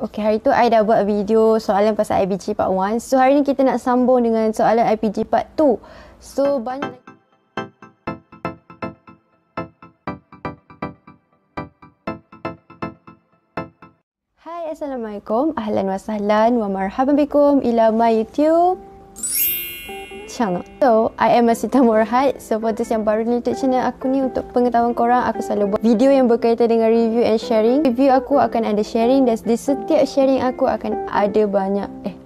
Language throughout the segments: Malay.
Okay, hari tu I dah buat video soalan pasal IPG Part 1. So, hari ni kita nak sambung dengan soalan IPG Part 2. So, banyak... Hai, Assalamualaikum. Ahlan wa sahlan wa marhaban bikum ila my YouTube channel. So, I am Masita Murhad. So, for those yang baru di YouTube channel aku ni, untuk pengetahuan korang, aku selalu buat video yang berkaitan dengan review and sharing. Review aku akan ada sharing dan di setiap sharing aku akan ada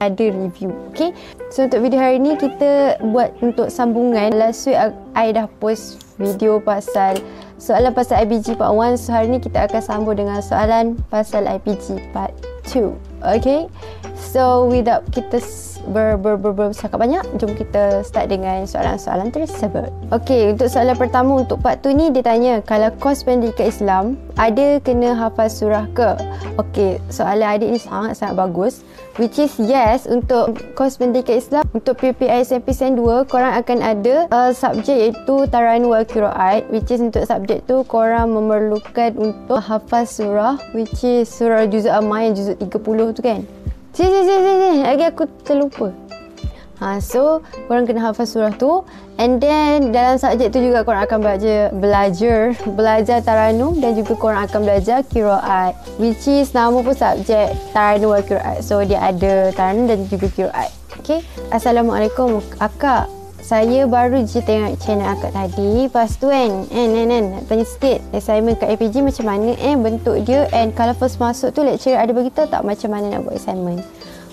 ada review. Okay? So, untuk video hari ni kita buat untuk sambungan. Last week I dah post video pasal soalan pasal IPG Part 1. So, hari ni kita akan sambung dengan soalan pasal IPG Part 2. Okay? So, without kita bercakap banyak, jom kita start dengan soalan-soalan tersebut. Okay, untuk soalan pertama untuk part 2 ni, dia tanya, kalau kos pendidikan Islam, ada kena hafal surah ke? Okay, soalan adik ni sangat-sangat bagus. Which is yes, untuk kos pendidikan Islam, untuk PPI SMP Sen 2, korang akan ada subjek iaitu Taranum wal Qiraat. Which is untuk subjek tu, korang memerlukan untuk hafal surah, which is surah Juz'ul Amma yang juzuk 30 tu kan. Lagi aku terlupa. So, korang kena hafal surah tu. And then, dalam subjek tu juga korang akan belajar Taranum dan juga korang akan belajar Qiraat. Which is, nama pun subjek Taranum wal Qiraat. So, dia ada Taranum dan juga Qiraat. Okay. Assalamualaikum, akak. Saya baru je tengok channel akak tadi. Lepas tu kan, nak tanya sikit, assignment kat IPG macam mana bentuk dia, and kalau first masuk tu lecturer ada beritahu tak macam mana nak buat assignment?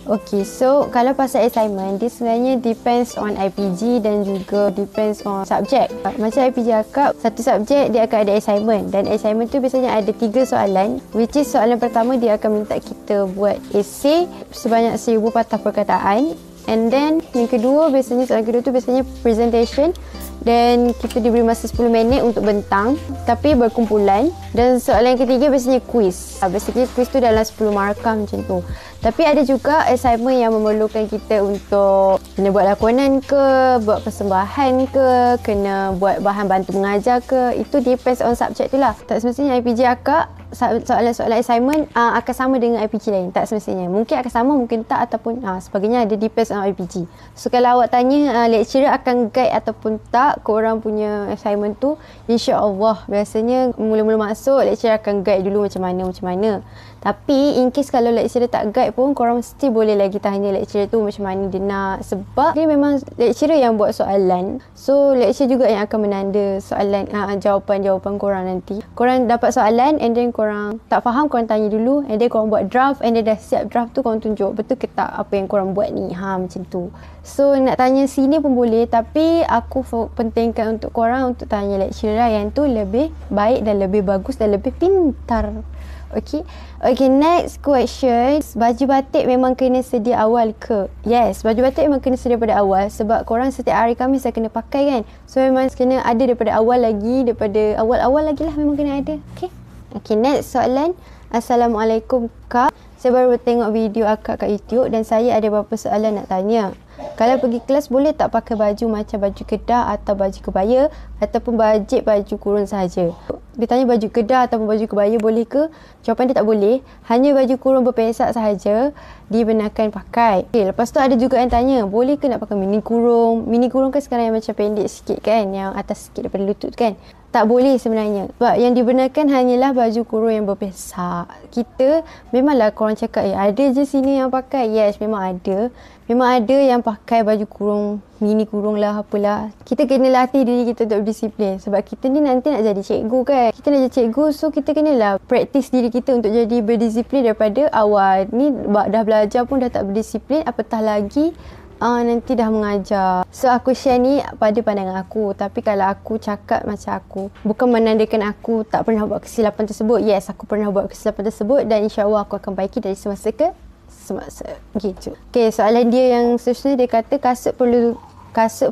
Okay, so kalau pasal assignment, dia sebenarnya depends on IPG dan juga depends on subjek. Macam IPG akak, satu subjek dia akan ada assignment, dan assignment tu biasanya ada 3 soalan, which is soalan pertama dia akan minta kita buat essay sebanyak 1000 patah perkataan. And then yang kedua, soalan kedua tu biasanya presentation, dan kita diberi masa 10 minit untuk bentang tapi berkumpulan. Dan soalan yang ketiga biasanya quiz. Basically quiz tu dalam 10 markah macam tu. Tapi ada juga assignment yang memerlukan kita untuk kena buat lakonan ke, buat persembahan ke, kena buat bahan bantu mengajar ke. Itu depends on subjek tu lah. Tak semestinya IPG akak soalan-soalan assignment akan sama dengan IPG lain. Tak semestinya. Mungkin akan sama, mungkin tak, ataupun sebagainya. Ada depends on IPG. So, kalau awak tanya lecturer akan guide ataupun tak korang punya assignment tu, insya-Allah biasanya mula-mula masuk lecturer akan guide dulu macam mana. Tapi in case kalau lecturer tak guide pun, korang mesti boleh lagi tanya lecturer tu macam mana dia nak. Sebab dia memang lecturer yang buat soalan. So, lecturer juga yang akan menanda soalan, jawapan-jawapan korang nanti. Korang dapat soalan and then korang tak faham, korang tanya dulu, and then korang buat draft, and then dah siap draft tu korang tunjuk betul ke tak apa yang korang buat ni. Macam tu. So, nak tanya sini pun boleh, tapi aku pentingkan untuk korang untuk tanya lecturer yang tu lebih baik dan lebih bagus dan lebih pintar. Okay, next question. Baju batik memang kena sedia awal ke? Yes, baju batik memang kena sedia pada awal, sebab korang setiap hari Khamis dah kena pakai kan. So, memang kena ada daripada awal lagi, daripada awal-awal lagi lah memang kena ada. Okay, next soalan. Assalamualaikum Kak. Saya baru tengok video akak kat YouTube dan saya ada beberapa soalan nak tanya. Kalau pergi kelas boleh tak pakai baju macam baju kedah atau baju kebaya, ataupun baju kurung sahaja? Dia tanya baju kedah ataupun baju kebaya boleh ke? Jawapan dia tak boleh. Hanya baju kurung berpesak sahaja dibenarkan pakai. Okay, lepas tu ada juga yang tanya, boleh ke nak pakai mini kurung? Mini kurung kan sekarang yang macam pendek sikit kan, yang atas sikit daripada lutut kan. Tak boleh sebenarnya. Sebab yang dibenarkan hanyalah baju kurung yang berpesak. Kita, memanglah korang cakap, ada je sini yang pakai. Yes, memang ada. Memang ada yang pakai baju kurung, mini kurung lah, apalah. Kita kena latih diri kita untuk berdisiplin. Sebab kita ni nanti nak jadi cikgu kan. Kita nak jadi cikgu, so kita kenalah practice diri kita untuk jadi berdisiplin daripada awal. Ni dah belajar pun dah tak berdisiplin, apatah lagi nanti dah mengajar. So, aku share ni pada pandangan aku. Tapi kalau aku cakap macam aku, bukan menandakan aku tak pernah buat kesilapan tersebut. Yes, aku pernah buat kesilapan tersebut dan insya-Allah aku akan baiki dari semasa ke semasa. Gitu. Okay, soalan dia yang seterusnya, dia kata kasut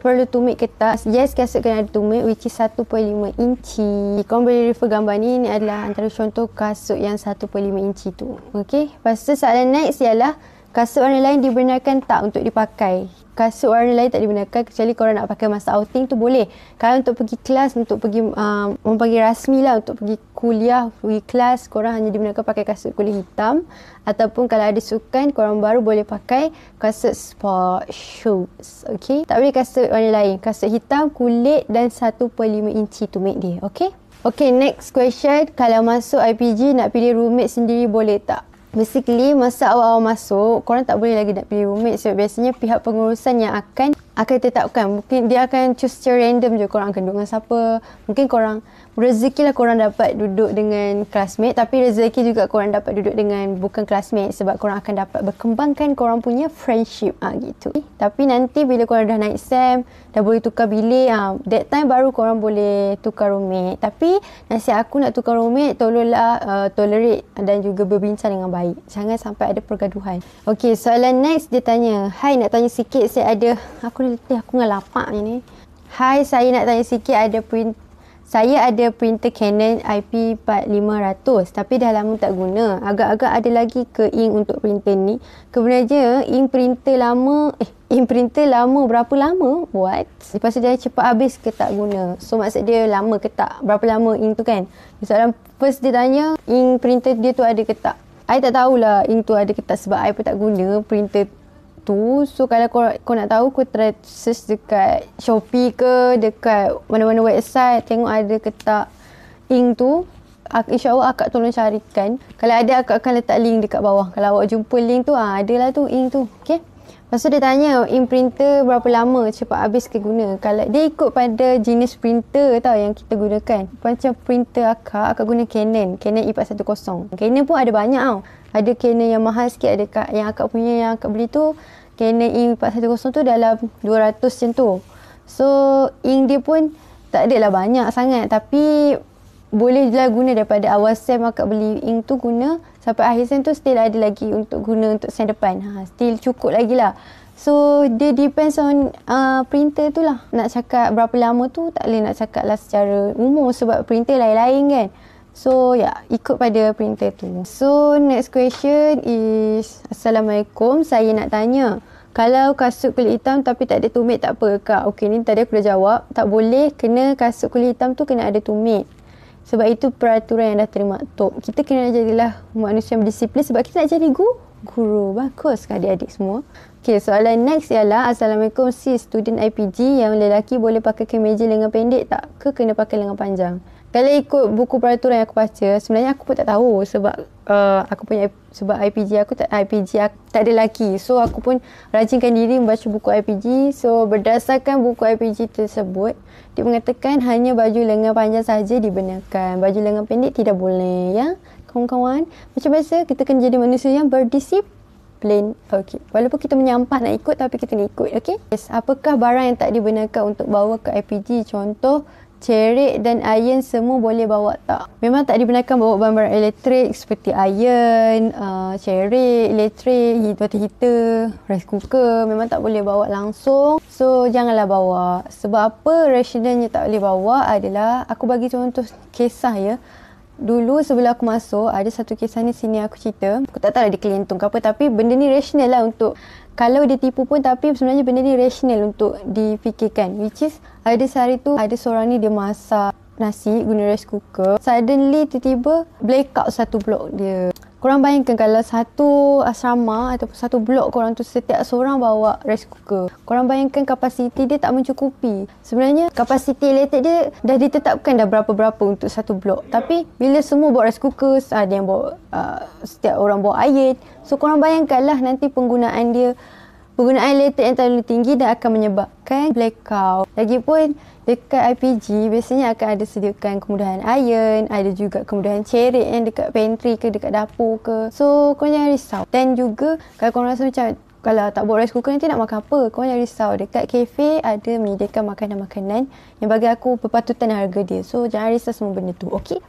perlu tumit ke tak? Yes, kasut kena ada tumit, which is 1.5 inci. Korang boleh refer gambar ni adalah antara contoh kasut yang 1.5 inci tu. Okay, lepas tu soalan next ialah kasut warna lain dibenarkan tak untuk dipakai? kasut warna lain tak dibenarkan kecuali korang nak pakai masa outing tu boleh. Kalau untuk pergi kelas, untuk pergi orang panggil rasmi lah, untuk pergi kuliah, pergi kelas, korang hanya dibenarkan pakai kasut kulit hitam. Ataupun kalau ada sukan, korang baru boleh pakai kasut sport shoes. Okay, tak boleh kasut warna lain. Kasut hitam, kulit dan 1.5 inci to make dia. Okay. Okay, next question. Kalau masuk IPG nak pilih roommate sendiri boleh tak? Basically, masa awal-awal masuk, korang tak boleh lagi nak pilih roommate sebab biasanya pihak pengurusan yang akan tetapkan. Mungkin dia akan choose secara random je korang akan duduk dengan siapa. Mungkin korang, rezeki lah korang dapat duduk dengan classmate, tapi rezeki juga korang dapat duduk dengan bukan classmate sebab korang akan dapat berkembangkan korang punya friendship gitu. Tapi nanti bila korang dah naik SEM, dah boleh tukar bilik, that time baru korang boleh tukar roommate. Tapi nasihat aku nak tukar roommate, tolonglah tolerate dan juga berbincang dengan baik. Jangan sampai ada pergaduhan. Okay, soalan next dia tanya, hai, nak tanya sikit, saya ada, aku dengan lapak ni. Hai, saya nak tanya sikit, saya ada printer Canon IP4500 tapi dah lama tak guna. Agak-agak ada lagi ke ink untuk printer ni? Kebenarnya ink printer lama berapa lama? What? Lepas tu dia cepat habis ke tak guna? So maksud dia lama ke tak? Berapa lama ink tu kan? Soalan first dia tanya ink printer dia tu ada ke tak? I tak tahulah ink tu ada ke tak sebab I pun tak guna printer tu. So kalau kau nak tahu, kau try search dekat Shopee ke, dekat mana-mana website, tengok ada ke tak ink tu. InsyaAllah akak tolong carikan. Kalau ada, akak akan letak link dekat bawah. Kalau awak jumpa link tu, adalah tu ink tu. Okay. Lepas tu dia tanya ink printer berapa lama cepat habis ke guna. Kalau dia ikut pada jenis printer tau yang kita gunakan. Macam printer akak guna Canon E410. Canon pun ada banyak tau. Ada Canon yang mahal sikit, ada yang akak punya yang akak beli tu Canon E410 tu dalam 200 macam tu. So ink dia pun tak adalah banyak sangat, tapi boleh je lah guna. Daripada awal SEM akak beli ink tu guna sampai akhir SEM tu still ada lagi untuk guna untuk SEM depan. Still cukup lagi lah. So dia depends on printer tu lah. Nak cakap berapa lama tu tak boleh nak cakap lah secara umum sebab printer lain-lain kan. So ikut pada printer tu. So next question is, Assalamualaikum, saya nak tanya, kalau kasut kulit hitam tapi tak ada tumit tak apa kak? Okay, ni tadi aku dah jawab. Tak boleh, kena kasut kulit hitam tu kena ada tumit. Sebab itu peraturan yang dah termaktub. Kita kena jadilah manusia yang berdisiplin sebab kita nak jadi guru. Bagus kan adik-adik semua. Okay, soalan next ialah, Assalamualaikum sis, student IPG yang lelaki boleh pakai kemeja lengan pendek tak? Ke kena pakai lengan panjang? Kalau ikut buku peraturan yang aku baca, sebenarnya aku pun tak tahu sebab sebab IPG aku tak ada lelaki. So aku pun rajinkan diri membaca buku IPG. So berdasarkan buku IPG tersebut, dia mengatakan hanya baju lengan panjang sahaja dibenarkan. Baju lengan pendek tidak boleh, ya. Kawan-kawan, macam biasa kita kena jadi manusia yang berdisiplin. Okey, walaupun kita menyampah nak ikut tapi kita nak ikut, okey. Yes. Apakah barang yang tak dibenarkan untuk bawa ke IPG? Contoh cerik dan iron semua boleh bawa tak? Memang tak dibenarkan bawa barang-barang elektrik seperti iron, cerik, elektrik, water heater, rice cooker. Memang tak boleh bawa langsung. So janganlah bawa. Sebab apa rationalnya tak boleh bawa adalah, aku bagi contoh kisah ya. Dulu sebelum aku masuk, ada satu kisah ni sini aku cerita. Aku tak tahu lah dia kelentung ke apa, tapi benda ni rasional lah untuk, kalau dia tipu pun, tapi sebenarnya benda ni rasional untuk difikirkan. Which is, ada sehari tu, ada seorang ni dia masak nasi guna rice cooker. Suddenly tiba-tiba blackout satu blok dia. Korang bayangkan kalau satu asrama ataupun satu blok korang tu setiap seorang bawa rice cooker. Korang bayangkan kapasiti dia tak mencukupi. Sebenarnya kapasiti elektrik dia dah ditetapkan dah berapa-berapa untuk satu blok. Tapi bila semua bawa rice cooker, ada yang bawa, setiap orang bawa iron. So korang bayangkanlah nanti penggunaan elektrik yang terlalu tinggi dan akan menyebabkan blackout. Lagipun dekat IPG biasanya akan ada sediakan kemudahan iron, ada juga kemudahan cerik yang dekat pantry ke, dekat dapur ke. So korang jangan risau. Dan juga kalau korang rasa macam kalau tak bawa rice cooker nanti nak makan apa, korang jangan risau. Dekat kafe ada menyediakan makanan-makanan yang bagi aku berpatutan harga dia. So jangan risau semua benda tu. Okey.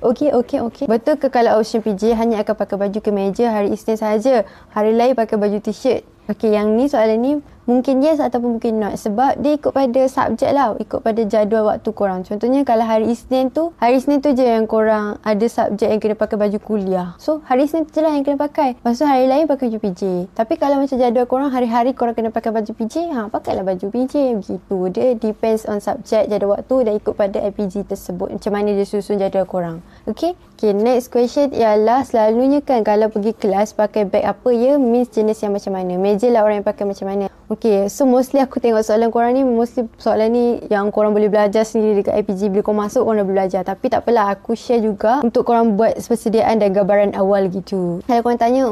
Betul ke kalau Ocean PJ hanya akan pakai baju kemeja hari Isnin sahaja, hari lain pakai baju t-shirt? Okay, yang ni soalan ni mungkin yes ataupun mungkin not. Sebab dia ikut pada subjek lah. Ikut pada jadual waktu korang. Contohnya kalau hari Isnin tu je yang korang ada subjek yang kena pakai baju kuliah. So, hari Isnin tu je lah yang kena pakai. Lepas tu hari lain pakai baju PJ. Tapi kalau macam jadual korang, hari-hari korang kena pakai baju PJ, pakailah baju PJ. Begitu. Dia depends on subjek, jadual waktu dan ikut pada IPG tersebut. Macam mana dia susun jadual korang. Okay, next question ialah selalunya kan kalau pergi kelas pakai beg apa ya? Means jenis yang macam mana? Meja lah orang yang pakai macam mana? Okay, so mostly aku tengok soalan korang ni, mostly soalan ni yang korang boleh belajar sendiri dekat IPG. Bila korang masuk, korang dah boleh belajar. Tapi tak apalah, aku share juga untuk korang buat persediaan dan gambaran awal gitu. Kalau korang tanya,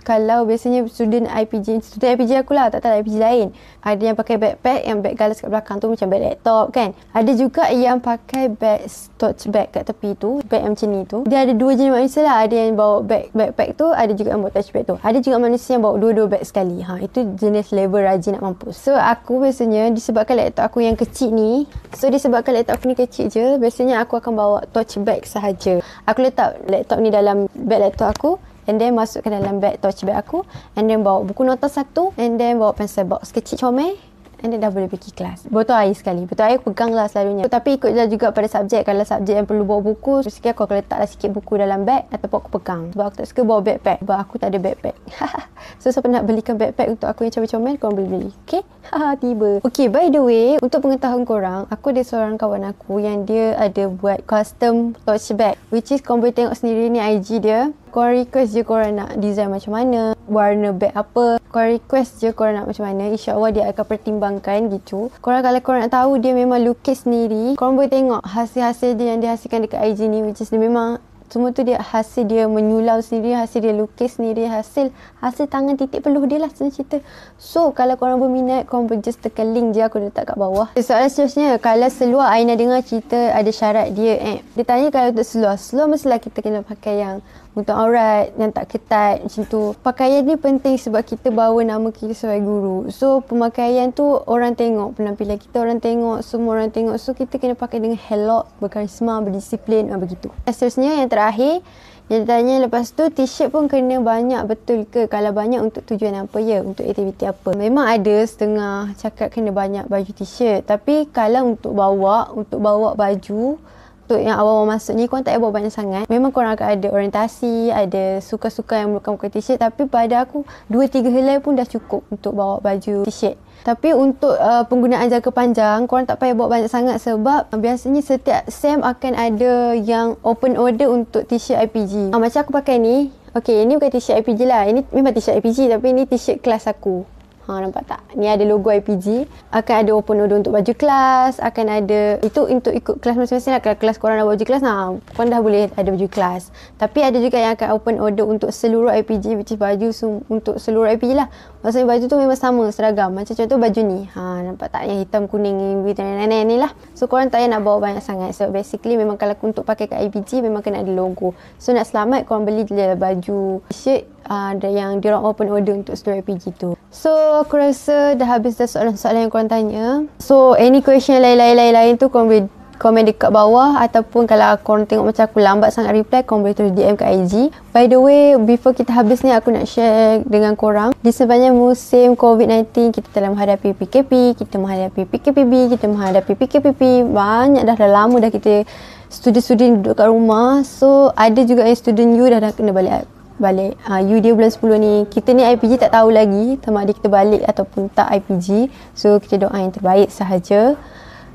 kalau biasanya student IPG aku lah, tak tahu IPG lain. Ada yang pakai backpack, yang bag galas kat belakang tu macam bag laptop kan. Ada juga yang pakai bag tote bag kat tepi tu, bag yang macam ni tu. Dia ada dua jenis manusia lah. Ada yang bawa backpack tu, ada juga yang bawa touch bag tu. Ada juga manusia yang bawa dua-dua bag sekali. Itu jenis level rajin nak mampus. So aku biasanya disebabkan laptop aku yang kecil ni, biasanya aku akan bawa touch bag sahaja. Aku letak laptop ni dalam bag laptop aku, and then masukkan dalam bag touch bag aku, and then bawa buku nota satu, and then bawa pencil box kecil comel, and then dah boleh pergi kelas. Botol air sekali. Botol air pegang lah selalunya. Tapi ikutlah juga pada subjek. Kalau subjek yang perlu bawa buku, sikit aku akan letaklah sikit buku dalam bag ataupun aku pegang. Sebab aku tak suka bawa backpack. Sebab aku tak ada backpack. So siapa nak belikan backpack untuk aku yang comel-comel, korang boleh beli. Okay? Tiba. Okay, by the way, untuk pengetahuan korang, aku ada seorang kawan aku yang dia ada buat custom tote bag, which is korang boleh tengok sendiri ni IG dia. Korang request je korang nak design macam mana, warna bag apa. Korang request je korang nak macam mana. InsyaAllah dia akan pertimbangkan gitu. Korang kalau korang nak tahu dia memang lukis sendiri, korang boleh tengok hasil-hasil dia yang dia hasilkan dekat IG ni, which is dia memang semua tu dia hasil dia menyulau sendiri, hasil dia lukis sendiri, hasil tangan titik peluh dia lah senang cerita. So kalau korang berminat, korang boleh just tekan link je aku letak kat bawah. Soalan seterusnya, kalau seluar Aina dengar cerita ada syarat dia. Dia tanya kalau untuk seluar mestilah kita kena pakai yang untuk aurat, yang tak ketat macam tu. Pakaian ni penting sebab kita bawa nama kita sebagai guru. So pemakaian tu orang tengok, penampilan kita orang tengok, semua orang tengok. So kita kena pakai dengan elok, berkarisma, berdisiplin, begitu. Seterusnya yang terakhir, dia tanya lepas tu t-shirt pun kena banyak betul ke? Kalau banyak untuk tujuan apa ya? Untuk aktiviti apa? Memang ada setengah cakap kena banyak baju t-shirt. Tapi kalau untuk bawa baju, untuk yang awal-awal masuk ni, korang tak payah bawa banyak sangat. Memang korang akan ada orientasi, ada suka-suka yang memerlukan pakai t-shirt. Tapi pada aku, 2-3 helai pun dah cukup untuk bawa baju t-shirt. Tapi untuk penggunaan jangka panjang, korang tak payah bawa banyak sangat sebab biasanya setiap SEM akan ada yang open order untuk t-shirt IPG. Macam aku pakai ni, okay, ini bukan t-shirt IPG lah. Ini memang t-shirt IPG tapi ini t-shirt kelas aku. Nampak tak? Ni ada logo IPG. Akan ada open order untuk baju kelas. Akan ada, itu untuk ikut kelas masing-masing lah. Kalau kelas korang nak baju kelas, korang dah boleh ada baju kelas. Tapi ada juga yang akan open order untuk seluruh IPG, which is baju untuk seluruh IPG lah. Maksudnya baju tu memang sama, seragam. Macam contoh baju ni. Nampak tak? Yang hitam, kuning, ni lah. So korang tak payah nak bawa banyak sangat. So basically memang kalau untuk pakai kat IPG, memang kena ada logo. So nak selamat, korang beli je baju t-shirt ada yang diorang open order untuk seluruh IPG tu. So aku rasa dah habis dah soalan-soalan yang korang tanya. So any question lain tu korang boleh komen dekat bawah, ataupun kalau korang tengok macam aku lambat sangat reply, korang boleh terus DM kat IG. By the way, before kita habis ni, aku nak share dengan korang, di sepanjang musim COVID-19 kita telah menghadapi PKP, kita menghadapi PKPB, kita menghadapi PKPP, banyak dah lama dah kita student duduk kat rumah. So ada juga yang student U dah kena balik U dia bulan 10 ni. Kita ni IPG tak tahu lagi sama ada kita balik ataupun tak IPG. So kita doa yang terbaik sahaja.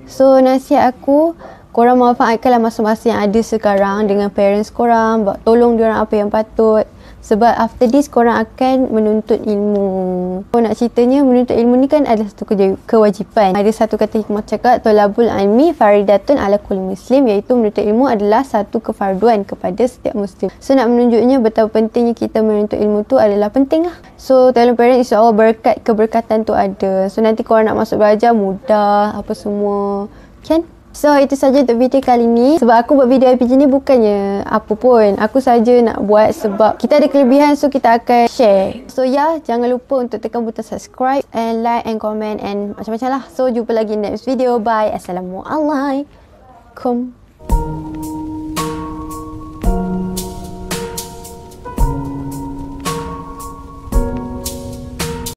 So nasihat aku, korang manfaatkanlah masa-masa yang ada sekarang dengan parents korang, tolong diorang apa yang patut. Sebab after this korang akan menuntut ilmu. Kalau nak ceritanya, menuntut ilmu ni kan adalah satu kewajipan. Ada satu kata hikmah cakap, tolabul ilmi faridatun ala kulli muslim, iaitu menuntut ilmu adalah satu kefarduan kepada setiap muslim. So nak menunjuknya betapa pentingnya kita menuntut ilmu tu adalah penting lah. So dalam parents, insyaAllah keberkatan tu ada. So nanti korang nak masuk belajar mudah, apa semua kan. So itu saja untuk video kali ni. Sebab aku buat video IPG ni bukannya apa pun, aku saja nak buat sebab kita ada kelebihan, so kita akan share. So jangan lupa untuk tekan butang subscribe and like and comment and macam-macam lah. So jumpa lagi next video. Bye. Assalamualaikum.